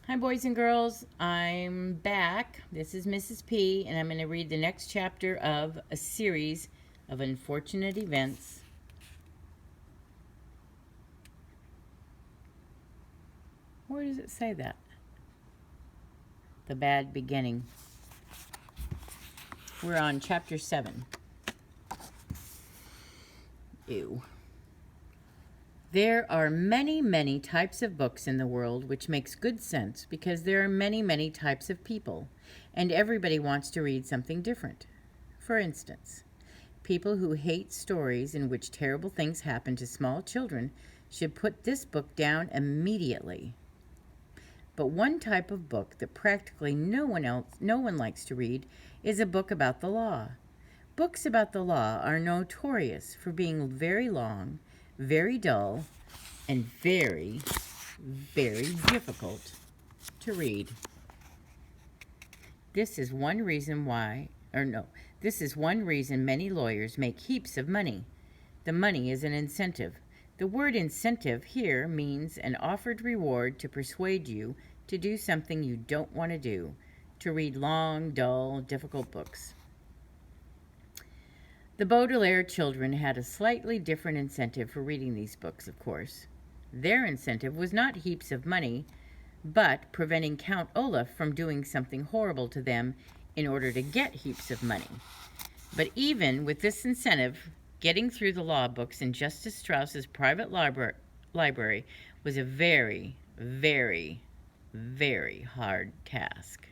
Hi, boys and girls. I'm back. This is Mrs. P, and I'm going to read the next chapter of a series of unfortunate events. Where does it say that? The bad beginning. We're on chapter 7. Ew. There are many, many types of books in the world, which makes good sense because there are many, many types of people, and everybody wants to read something different. For instance, people who hate stories in which terrible things happen to small children should put this book down immediately. But one type of book that practically no one likes to read is a book about the law. Books about the law are notorious for being very long, very dull, and very, very difficult to read. This is one reason many lawyers make heaps of money. The money is an incentive. The word incentive here means an offered reward to persuade you to do something you don't want to do, to read long, dull, difficult books. The Baudelaire children had a slightly different incentive for reading these books, of course. Their incentive was not heaps of money, but preventing Count Olaf from doing something horrible to them in order to get heaps of money. But even with this incentive, getting through the law books in Justice Strauss's private library was a very, very, very hard task.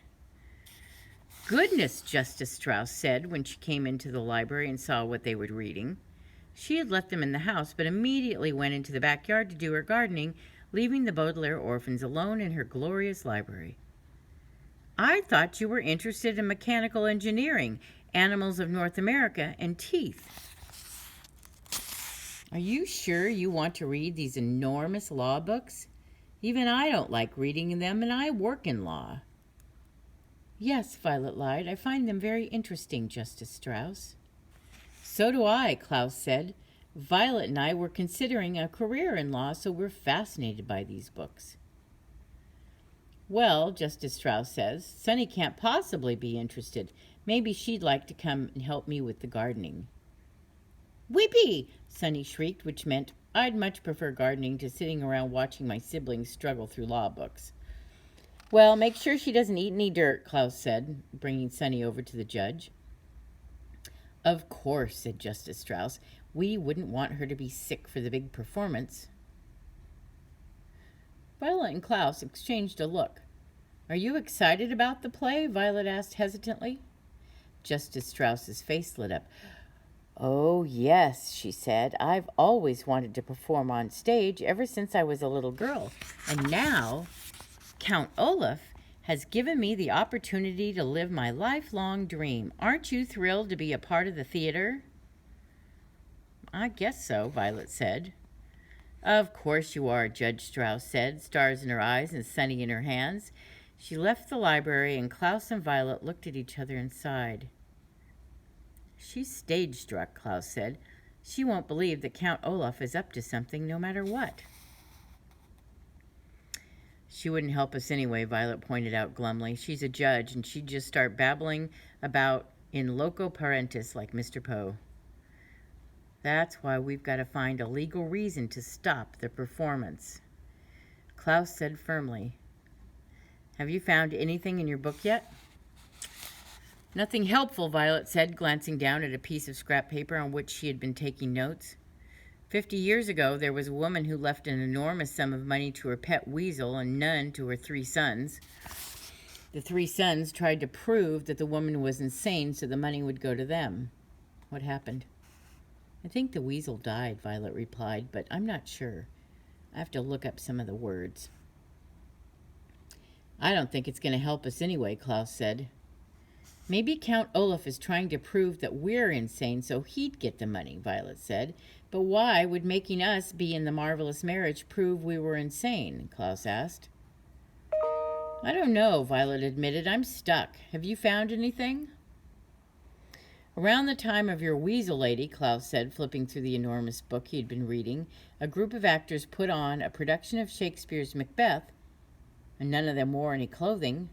"Goodness," Justice Strauss said when she came into the library and saw what they were reading. She had left them in the house, but immediately went into the backyard to do her gardening, leaving the Baudelaire orphans alone in her glorious library. "I thought you were interested in mechanical engineering, animals of North America, and teeth. Are you sure you want to read these enormous law books? Even I don't like reading them, and I work in law." "Yes," Violet lied. "I find them very interesting, Justice Strauss." "So do I," Klaus said. "Violet and I were considering a career in law, so we're fascinated by these books." "Well," Justice Strauss says, "Sunny can't possibly be interested. Maybe she'd like to come and help me with the gardening." "Whippy!" Sunny shrieked, which meant I'd much prefer gardening to sitting around watching my siblings struggle through law books. "Well, make sure she doesn't eat any dirt," Klaus said, bringing Sunny over to the judge. "Of course," said Justice Strauss. "We wouldn't want her to be sick for the big performance." Violet and Klaus exchanged a look. "Are you excited about the play?" Violet asked hesitantly. Justice Strauss's face lit up. "Oh, yes," she said. "I've always wanted to perform on stage ever since I was a little girl. And now Count Olaf has given me the opportunity to live my lifelong dream. Aren't you thrilled to be a part of the theater?" "I guess so," Violet said. "Of course you are," Judge Strauss said, stars in her eyes and Sunny in her hands. She left the library, and Klaus and Violet looked at each other and sighed. "She's stage-struck," Klaus said. "She won't believe that Count Olaf is up to something no matter what." "She wouldn't help us anyway," Violet pointed out glumly. "She's a judge, and she'd just start babbling about in loco parentis like Mr. Poe. That's why we've got to find a legal reason to stop the performance." Klaus said firmly, "Have you found anything in your book yet?" "Nothing helpful," Violet said, glancing down at a piece of scrap paper on which she had been taking notes. 50 years ago, there was a woman who left an enormous sum of money to her pet weasel and none to her 3 sons. The 3 sons tried to prove that the woman was insane so the money would go to them. What happened? "I think the weasel died," Violet replied, "but I'm not sure. I have to look up some of the words." "I don't think it's going to help us anyway," Klaus said. "Maybe Count Olaf is trying to prove that we're insane so he'd get the money," Violet said. "But why would making us be in the marvelous marriage prove we were insane?" Klaus asked. "I don't know," Violet admitted. "I'm stuck. Have you found anything?" "Around the time of your weasel lady," Klaus said, flipping through the enormous book he had been reading, "a group of actors put on a production of Shakespeare's Macbeth." And none of them wore any clothing.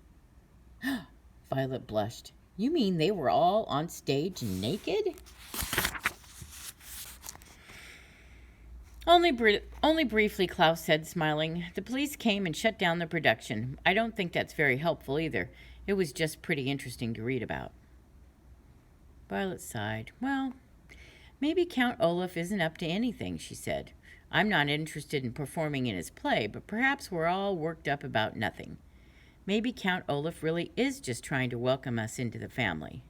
Violet blushed. You mean they were all on stage naked? Only briefly, Klaus said, smiling. The police came and shut down the production. I don't think that's very helpful either. It was just pretty interesting to read about. Violet sighed. Well, maybe Count Olaf isn't up to anything, she said. I'm not interested in performing in his play, but perhaps we're all worked up about nothing. Maybe Count Olaf really is just trying to welcome us into the family.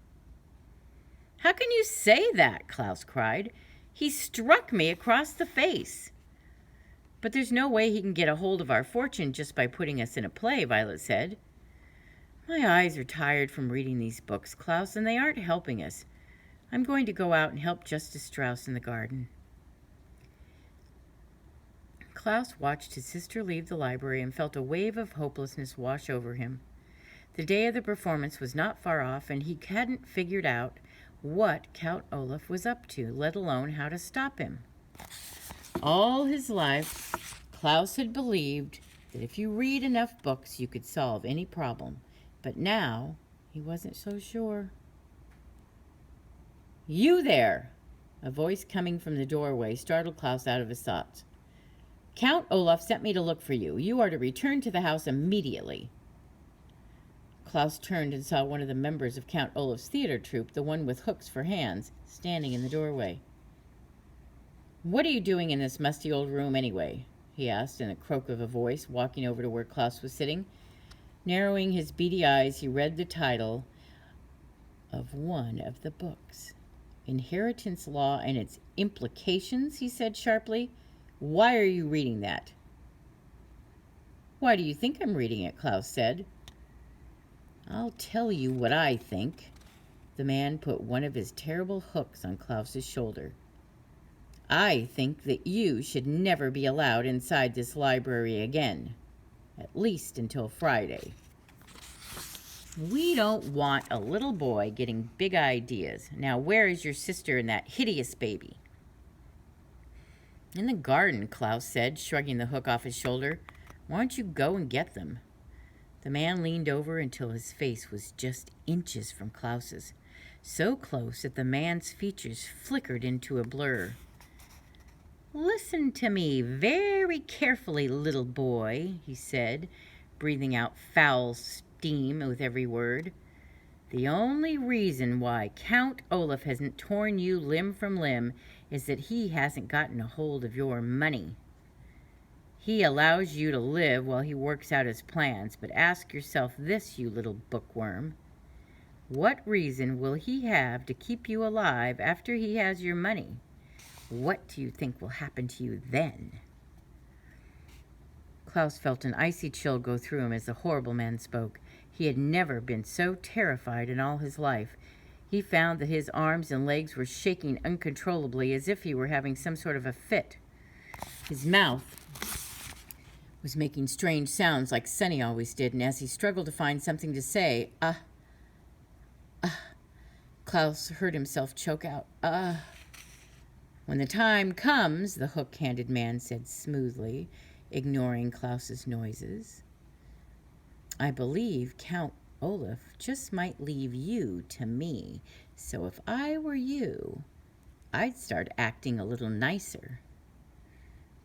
How can you say that? Klaus cried. He struck me across the face. But there's no way he can get a hold of our fortune just by putting us in a play, Violet said. My eyes are tired from reading these books, Klaus, and they aren't helping us. I'm going to go out and help Justice Strauss in the garden. Klaus watched his sister leave the library and felt a wave of hopelessness wash over him. The day of the performance was not far off, and he hadn't figured out what Count Olaf was up to, let alone how to stop him. All his life, Klaus had believed that if you read enough books, you could solve any problem. But now, he wasn't so sure. You there! A voice coming from the doorway startled Klaus out of his thoughts. Count Olaf sent me to look for you. You are to return to the house immediately. Klaus turned and saw one of the members of Count Olaf's theater troupe, the one with hooks for hands, standing in the doorway. What are you doing in this musty old room anyway? He asked in a croak of a voice, walking over to where Klaus was sitting. Narrowing his beady eyes, he read the title of one of the books. Inheritance Law and Its Implications, he said sharply. Why are you reading that? Why do you think I'm reading it? Klaus said. I'll tell you what I think. The man put one of his terrible hooks on Klaus's shoulder. I think that you should never be allowed inside this library again. At least until Friday. We don't want a little boy getting big ideas. Now, where is your sister and that hideous baby? In the garden, Klaus said, shrugging the hook off his shoulder. Why don't you go and get them? The man leaned over until his face was just inches from Klaus's, so close that the man's features flickered into a blur. Listen to me very carefully, little boy, he said, breathing out foul steam with every word. The only reason why Count Olaf hasn't torn you limb from limb is that he hasn't gotten a hold of your money. He allows you to live while he works out his plans, but ask yourself this, you little bookworm. What reason will he have to keep you alive after he has your money? What do you think will happen to you then? Klaus felt an icy chill go through him as the horrible man spoke. He had never been so terrified in all his life. He found that his arms and legs were shaking uncontrollably as if he were having some sort of a fit. His mouth was making strange sounds like Sonny always did, and as he struggled to find something to say, Klaus heard himself choke out, When the time comes, the hook-handed man said smoothly, ignoring Klaus's noises, I believe Count Olaf just might leave you to me, so if I were you, I'd start acting a little nicer.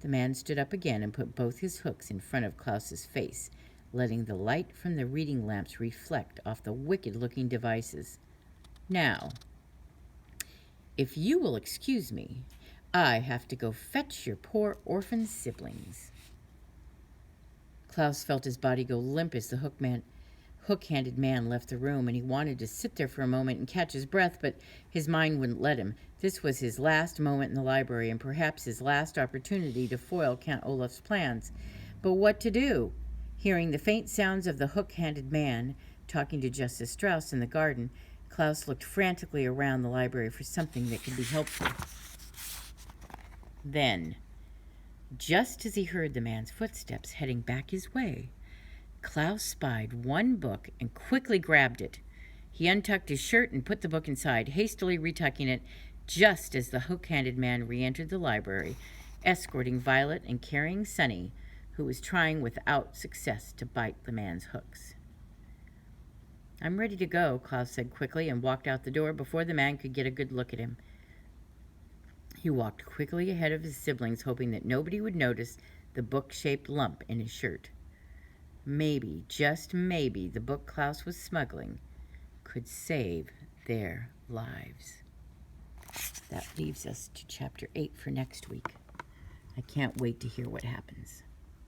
The man stood up again and put both his hooks in front of Klaus's face, letting the light from the reading lamps reflect off the wicked-looking devices. Now, if you will excuse me, I have to go fetch your poor orphan siblings. Klaus felt his body go limp as the hook-handed man left the room, and he wanted to sit there for a moment and catch his breath, but his mind wouldn't let him. This was his last moment in the library, and perhaps his last opportunity to foil Count Olaf's plans. But what to do? Hearing the faint sounds of the hook-handed man talking to Justice Strauss in the garden, Klaus looked frantically around the library for something that could be helpful. Then, just as he heard the man's footsteps heading back his way, Klaus spied one book and quickly grabbed it. He untucked his shirt and put the book inside, hastily retucking it just as the hook-handed man re-entered the library, escorting Violet and carrying Sonny, who was trying without success to bite the man's hooks. "I'm ready to go," Klaus said quickly, and walked out the door before the man could get a good look at him. He walked quickly ahead of his siblings, hoping that nobody would notice the book-shaped lump in his shirt. Maybe, just maybe, the book Klaus was smuggling could save their lives. That leaves us to chapter 8 for next week. I can't wait to hear what happens.